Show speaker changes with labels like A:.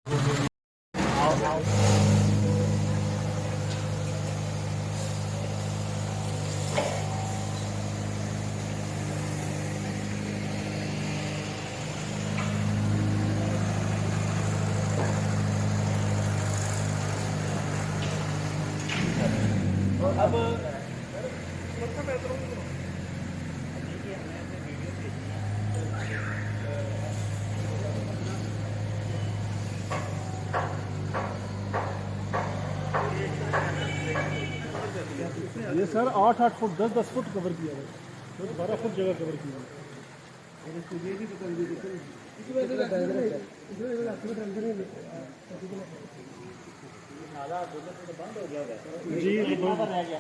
A: अब
B: ये sir 8-8 foot 10-10 foot cover किया है, 12 फुट जगह कवर की है। जी
A: रह गया